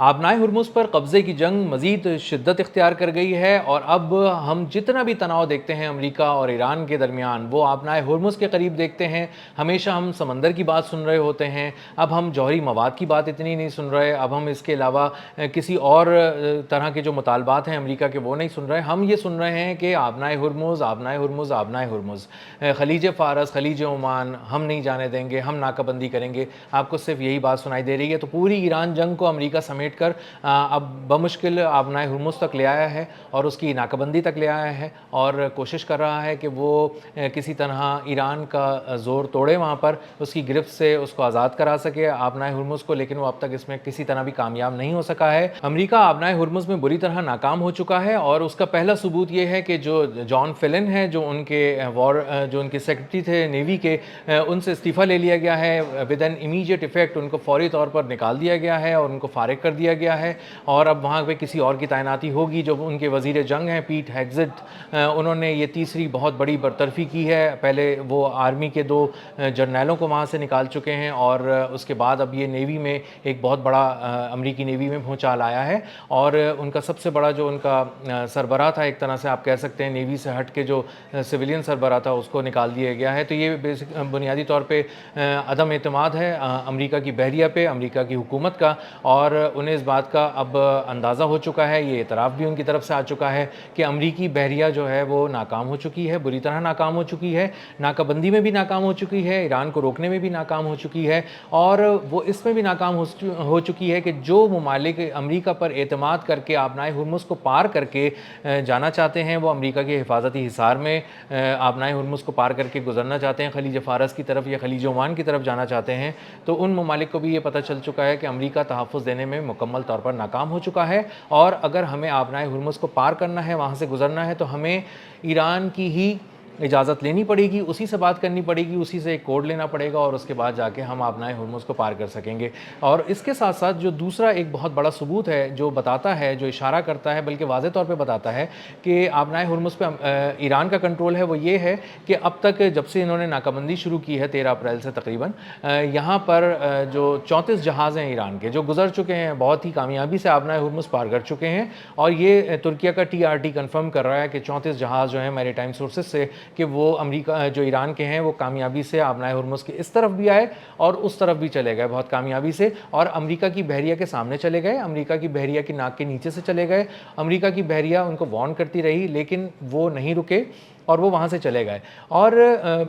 آبنائے ہرمز پر قبضے کی جنگ مزید شدت اختیار کر گئی ہے اور اب ہم جتنا بھی تناؤ دیکھتے ہیں امریکہ اور ایران کے درمیان وہ آبنائے ہرمز کے قریب دیکھتے ہیں. ہمیشہ ہم سمندر کی بات سن رہے ہوتے ہیں. اب ہم جوہری مواد کی بات اتنی نہیں سن رہے. اب ہم اس کے علاوہ کسی اور طرح کے جو مطالبات ہیں امریکہ کے وہ نہیں سن رہے. ہم یہ سن رہے ہیں کہ آبنائے ہرمز آبنائے ہرمز آبنائے ہرمز, خلیج فارس, خلیج عمان ہم نہیں جانے دیں گے, ہم ناکہ بندی کریں گے. آپ کو صرف یہی بات سنائی دے رہی ہے. تو پوری ایران جنگ کو امریکہ سمیٹ کر اب بمشکل آبنائے ہرمز تک لے آیا ہے اور اس کی ناکہ بندی تک لے آیا ہے اور کوشش کر رہا ہے کہ وہ کسی طرح ایران کا زور توڑے وہاں پر, اس کی گرفت سے اس کو آزاد کرا سکے آبنائے ہرمز کو, لیکن وہ اب تک اس میں کسی طرح بھی کامیاب نہیں ہو سکا ہے. امریکہ آبنائے ہرمز میں بری طرح ناکام ہو چکا ہے اور اس کا پہلا ثبوت یہ ہے کہ جو جان فلن ہے جو ان کے سیکرٹری تھے نیوی کے, ان سے استعفیٰ لے لیا گیا ہے ود این امیڈیٹ افیکٹ. ان کو فوری طور پر نکال دیا گیا ہے اور ان کو فارغ کر دیا گیا ہے اور اب وہاں پہ کسی اور کی تعیناتی ہوگی. جو ان کے وزیر جنگ ہیں پیٹ ہیگزٹ, انہوں نے یہ تیسری بہت بڑی برطرفی کی ہے. پہلے وہ آرمی کے 2 جرنیلوں کو وہاں سے نکال چکے ہیں اور اس کے بعد اب یہ نیوی میں ایک بہت بڑا امریکی نیوی میں بھونچال آیا ہے اور ان کا سب سے بڑا جو ان کا سربراہ تھا, ایک طرح سے آپ کہہ سکتے ہیں نیوی سے ہٹ کے جو سویلین سربراہ تھا, اس کو نکال دیا گیا ہے. تو یہ بنیادی طور پہ عدم اعتماد ہے امریکہ کی بحریہ پہ, امریکہ کی حکومت کا, اور انہیں اس بات کا اب اندازہ ہو چکا ہے, یہ اعتراف بھی ان کی طرف سے آ چکا ہے کہ امریکی بحریہ جو ہے وہ ناکام ہو چکی ہے, بری طرح ناکام ہو چکی ہے, ناکہ بندی میں بھی ناکام ہو چکی ہے, ایران کو روکنے میں بھی ناکام ہو چکی ہے, اور وہ اس میں بھی ناکام ہو چکی ہے کہ جو ممالک امریکہ پر اعتماد کر کے آبنائے ہرمز کو پار کر کے جانا چاہتے ہیں, وہ امریکہ کے حفاظتی حصار میں آبنائے ہرمز کو پار کر کے گزرنا چاہتے ہیں, خلیج فارس کی طرف یا خلیج عمان کی طرف جانا چاہتے ہیں, تو ان ممالک کو بھی یہ پتہ چل چکا ہے کہ امریکہ تحفظ دینے میں مکمل طور پر ناکام ہو چکا ہے. اور اگر ہمیں آبنائے ہرمز کو پار کرنا ہے, وہاں سے گزرنا ہے, تو ہمیں ایران کی ہی اجازت لینی پڑے گی, اسی سے بات کرنی پڑے گی, اسی سے ایک کوڈ لینا پڑے گا اور اس کے بعد جا کے ہم آبنائے ہرمز کو پار کر سکیں گے. اور اس کے ساتھ ساتھ جو دوسرا ایک بہت بڑا ثبوت ہے جو بتاتا ہے, جو اشارہ کرتا ہے, بلکہ واضح طور پہ بتاتا ہے کہ آبنائے ہرمز پہ ایران کا کنٹرول ہے, وہ یہ ہے کہ اب تک جب سے انہوں نے ناکہ بندی شروع کی ہے 13 اپریل سے تقریباً, یہاں پر جو 34 جہاز ہیں ایران کے جو گزر چکے ہیں, بہت ہی کامیابی سے آبنائے ہرمز پار کر چکے ہیں. اور یہ ترکیہ کا TRT کنفرم کر رہا ہے کہ 34 جہاز جو ہیں میری ٹائم سورسز سے, کہ وہ امریکہ جو ایران کے ہیں وہ کامیابی سے آبنائے ہرمز کے اس طرف بھی آئے اور اس طرف بھی چلے گئے بہت کامیابی سے, اور امریکہ کی بحریہ کے سامنے چلے گئے, امریکہ کی بحریہ کی ناک کے نیچے سے چلے گئے. امریکہ کی بحریہ ان کو وارن کرتی رہی لیکن وہ نہیں رکے اور وہ وہاں سے چلے گئے. اور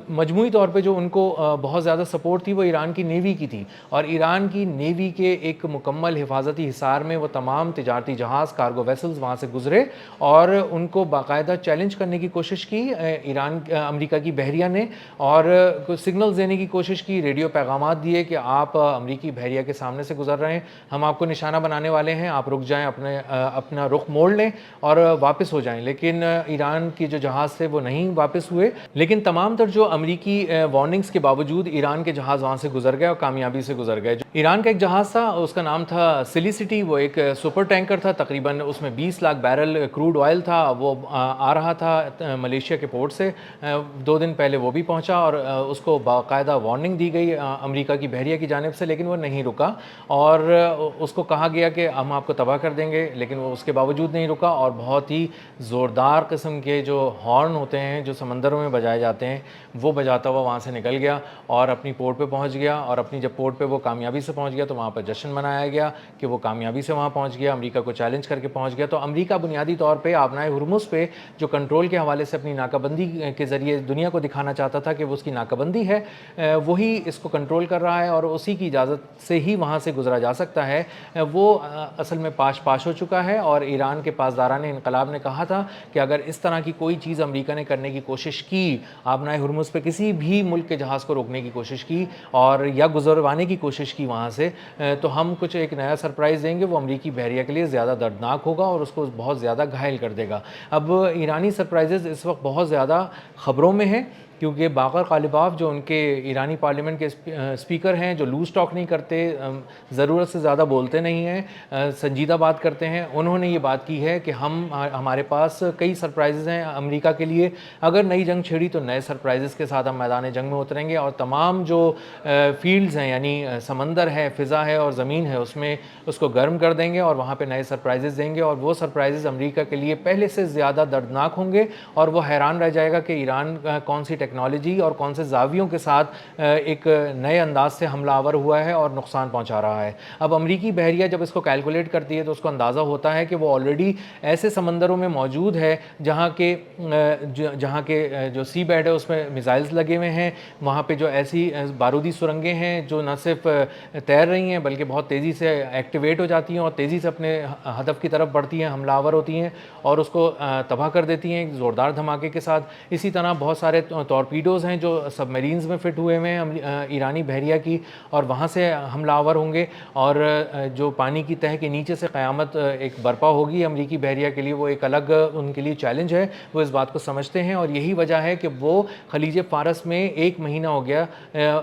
مجموعی طور پہ جو ان کو بہت زیادہ سپورٹ تھی وہ ایران کی نیوی کی تھی, اور ایران کی نیوی کے ایک مکمل حفاظتی حصار میں وہ تمام تجارتی جہاز, کارگو ویسلز وہاں سے گزرے اور ان کو باقاعدہ چیلنج کرنے کی کوشش کی امریکہ کی بحریہ نے, اور سگنلز دینے کی کوشش کی, ریڈیو پیغامات دیے کہ آپ امریکی بحریہ کے سامنے سے گزر رہے ہیں, ہم آپ کو نشانہ بنانے والے ہیں, آپ رک جائیں, اپنا رخ موڑ لیں اور واپس ہو جائیں. لیکن ایران کی جو جہاز تھے وہ نہیں واپس ہوئے, لیکن تمام تر جو امریکی وارننگز کے باوجود ایران کے جہاز وہاں سے گزر گئے اور کامیابی سے گزر گئے. ایران کا ایک جہاز تھا, اس کا نام تھا سیلیسٹی, وہ ایک سپر ٹینکر تھا, تقریباً اس میں 20 لاکھ بیرل کروڈ آئل تھا, وہ آ رہا تھا ملیشیا کے پورٹ سے. 2 دن پہلے وہ بھی پہنچا اور اس کو باقاعدہ وارننگ دی گئی امریکہ کی بحریہ کی جانب سے, لیکن وہ نہیں رکا اور اس کو کہا گیا کہ ہم آپ کو تباہ کر دیں گے, لیکن وہ اس کے باوجود نہیں رکا اور بہت ہی زوردار قسم کے جو ہارن ہوتے ہیں جو سمندروں میں بجائے جاتے ہیں وہ بجاتا ہوا وہاں سے نکل گیا اور اپنی پورٹ پہ پہنچ گیا. اور اپنی جب پورٹ پہ وہ کامیابی سے پہنچ گیا تو وہاں پر جشن منایا گیا کہ وہ کامیابی سے وہاں پہنچ گیا, امریکہ کو چیلنج کر کے پہنچ گیا. تو امریکہ بنیادی طور پہ آبنائے ہرمز پہ جو کنٹرول کے حوالے سے اپنی ناکہ بندی کے ذریعے دنیا کو دکھانا چاہتا تھا کہ وہ اس کی ناکہ بندی ہے, وہی اس کو کنٹرول کر رہا ہے اور اسی کی اجازت سے ہی وہاں سے گزرا جا سکتا ہے. وہ اصل میں پاش ہو چکا ہے, اور ایران کے پاسداران انقلاب نے کہا تھا کہ اگر اس طرح کی کوئی چیز امریکہ نے کرنے کی کوشش کی, آبنائے ہرمز پہ کسی بھی ملک کے جہاز کو روکنے کی کوشش کی اور یا گزروانے کی کوشش کی وہاں سے, تو ہم کچھ ایک نیا سرپرائز دیں گے, وہ امریکی بحریہ کے لیے زیادہ دردناک ہوگا اور اس کو بہت زیادہ گھائل کر دے گا. اب ایرانی سرپرائزز اس وقت بہت زیادہ خبروں میں ہیں کیونکہ باقر غالباف جو ان کے ایرانی پارلیمنٹ کے اسپیکر ہیں، جو لوز ٹاک نہیں کرتے، ضرورت سے زیادہ بولتے نہیں ہیں، سنجیدہ بات کرتے ہیں، انہوں نے یہ بات کی ہے کہ ہمارے پاس کئی سرپرائزز ہیں امریکہ کے لیے، اگر نئی جنگ چھڑی تو نئے سرپرائزز کے ساتھ ہم میدان جنگ میں اتریں گے، اور تمام جو فیلڈز ہیں یعنی سمندر ہے، فضا ہے اور زمین ہے، اس کو گرم کر دیں گے اور وہاں پہ نئے سرپرائزز دیں گے، اور وہ سرپرائزز امریکہ کے لیے پہلے سے زیادہ دردناک ہوں گے، اور وہ حیران رہ جائے گا کہ ایران کون سی ٹیکنالوجی اور کون سے زاویوں کے ساتھ ایک نئے انداز سے حملہ آور ہوا ہے اور نقصان پہنچا رہا ہے۔ اب امریکی بحریہ جب اس کو کیلکولیٹ کرتی ہے تو اس کو اندازہ ہوتا ہے کہ وہ آلریڈی ایسے سمندروں میں موجود ہے جہاں کے جو سی بیڈ ہے اس میں میزائلز لگے ہوئے ہیں، وہاں پہ جو ایسی بارودی سرنگیں ہیں جو نہ صرف تیر رہی ہیں بلکہ بہت تیزی سے ایکٹیویٹ ہو جاتی ہیں اور تیزی سے اپنے ہدف کی طرف بڑھتی ہیں، حملہ آور ہوتی ہیں اور اس کو تباہ کر دیتی ہیں ایک زوردار دھماکے کے ساتھ۔ اسی طرح بہت سارے ٹورپیڈوز ہیں جو سب میرینز میں فٹ ہوئے ہیں ایرانی بحریہ کی، اور وہاں سے حملہ آور ہوں گے، اور جو پانی کی تہہ کے نیچے سے قیامت ایک برپا ہوگی امریکی بحریہ کے لیے، وہ ایک الگ ان کے لیے چیلنج ہے، وہ اس بات کو سمجھتے ہیں، اور یہی وجہ ہے کہ وہ خلیج فارس میں 1 مہینہ ہو گیا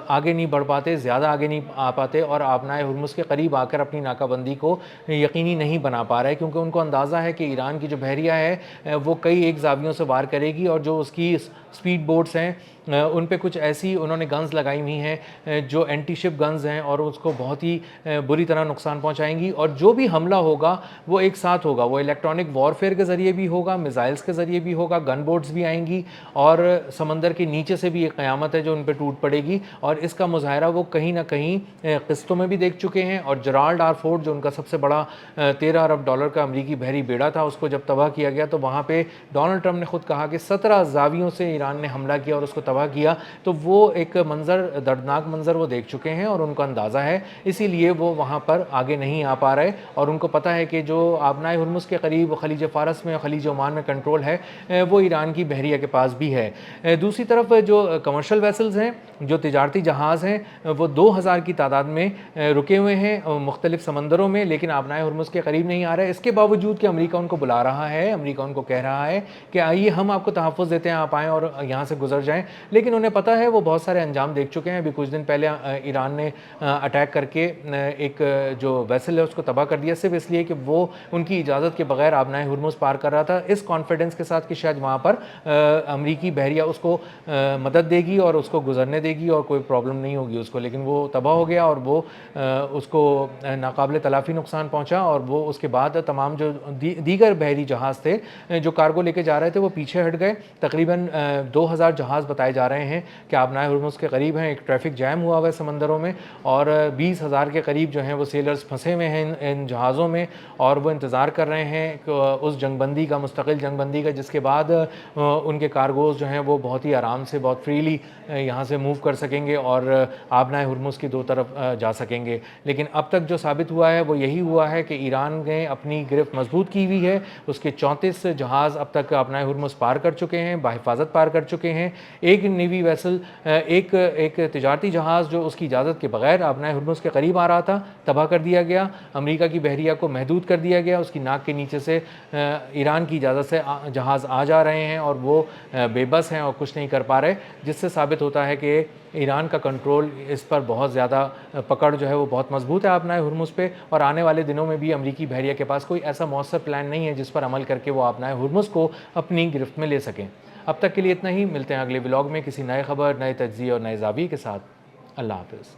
آگے نہیں بڑھ پاتے، زیادہ آگے نہیں آ پاتے، اور آبنائے ہرمز کے قریب آ کر اپنی ناکہ بندی کو یقینی نہیں بنا پا رہے، کیونکہ ان کو اندازہ ہے کہ ایران کی جو بحریہ ہے وہ کئی ایک زاویوں سے وار کرے گی، اور جو اس کی سپیڈ بوٹس ہیں ان پہ کچھ ایسی انہوں نے گنز لگائی ہوئی ہیں جو اینٹی شپ گنز ہیں، اور اس کو بہت ہی بری طرح نقصان پہنچائیں گی، اور جو بھی حملہ ہوگا وہ ایک ساتھ ہوگا، وہ الیکٹرانک وارفیئر کے ذریعے بھی ہوگا، میزائلز کے ذریعے بھی ہوگا، گن بوٹس بھی آئیں گی، اور سمندر کے نیچے سے بھی ایک قیامت ہے جو ان پہ ٹوٹ پڑے گی، اور اس کا مظاہرہ وہ کہیں نہ کہیں قسطوں میں بھی دیکھ چکے ہیں، اور جرالڈ آر فورٹ جو ان کا سب سے بڑا $13 ارب کا امریکی بحری بیڑا تھا، اس کو جب تباہ کیا گیا تو وہاں پہ ڈونلڈ ٹرمپ نے خود کہا کہ 17 زاویوں سے ایران نے حملہ کیا اور اس کو تباہ کیا، تو وہ ایک منظر، دردناک منظر وہ دیکھ چکے ہیں اور ان کو اندازہ ہے، اسی لیے وہ وہاں پر آگے نہیں آ پا رہے، اور ان کو پتہ ہے کہ جو آبنائے ہرمز کے قریب خلیج فارس میں اور خلیج عمان میں کنٹرول ہے وہ ایران کی بحریہ کے پاس بھی ہے۔ دوسری طرف جو کمرشل ویسلز ہیں، جو تجارتی جہاز ہیں، وہ 2000 کی تعداد میں رکے ہوئے ہیں مختلف سمندروں میں، لیکن آبنائے ہرمز کے قریب نہیں آ رہے، اس کے باوجود کہ امریکہ ان کو بلا رہا ہے، امریکہ ان کو کہہ رہا ہے کہ آئیے ہم آپ کو تحفظ دیتے ہیں، آپ آئیں اور یہاں سے گزر جائیں، لیکن انہیں پتہ ہے وہ بہت سارے انجام دیکھ چکے ہیں۔ ابھی کچھ دن پہلے ایران نے اٹیک کر کے ایک جو ویسل ہے اس کو تباہ کر دیا، صرف اس لیے کہ وہ ان کی اجازت کے بغیر آبنائے ہرمز پار کر رہا تھا، اس کانفیڈنس کے ساتھ کہ شاید وہاں پر امریکی بحریہ اس کو مدد دے گی اور اس کو گزرنے دے گی اور کوئی پرابلم نہیں ہوگی اس کو، لیکن وہ تباہ ہو گیا اور وہ اس کو ناقابل تلافی نقصان پہنچا، اور وہ اس کے بعد تمام جو دیگر بحری جہاز تھے جو کارگو لے کے جا رہے تھے وہ پیچھے ہٹ گئے۔ تقریباً 2000 جہاز بتائے جا رہے ہیں کہ آبنائے ہرمز کے قریب ہیں، ایک ٹریفک جیم ہوا ہوا ہے سمندروں میں، اور 20,000 کے قریب جو ہیں وہ سیلرز پھنسے ہوئے ہیں ان جہازوں میں، اور وہ انتظار کر رہے ہیں اس جنگ بندی کا، مستقل جنگ بندی کا، جس کے بعد ان کے کارگوز جو ہیں وہ بہت ہی آرام سے، بہت فریلی یہاں سے موو کر سکیں گے اور آبنائے ہرمز کی 2 طرف جا سکیں گے۔ لیکن اب تک جو ثابت ہوا ہے وہ یہی ہوا ہے کہ ایران نے اپنی گرفت مضبوط کی ہوئی ہے، اس کے 34 جہاز اب تک آبنائے ہرمز پار کر چکے ہیں، بحفاظت پار کر چکے ہیں، ایک نیوی ویسل، ایک تجارتی جہاز جو اس کی اجازت کے بغیر آبنائے ہرمز کے قریب آ رہا تھا تباہ کر دیا گیا، امریکہ کی بحریہ کو محدود کر دیا گیا، اس کی ناک کے نیچے سے ایران کی اجازت سے جہاز آ جا رہے ہیں اور وہ بے بس ہیں اور کچھ نہیں کر پا رہے، جس سے ثابت ہوتا ہے کہ ایران کا کنٹرول اس پر بہت زیادہ پکڑ جو ہے وہ بہت مضبوط ہے آبنائے ہرمز پہ، اور آنے والے دنوں میں بھی امریکی بحریہ کے پاس کوئی ایسا مؤثر پلان نہیں ہے جس پر عمل کر کے وہ آبنائے ہرمز کو اپنی گرفت میں لے سکیں۔ اب تک کے لیے اتنا ہی، ملتے ہیں اگلے ولاگ میں کسی نئے خبر، نئے تجزیے اور نئے زاویے کے ساتھ۔ اللہ حافظ۔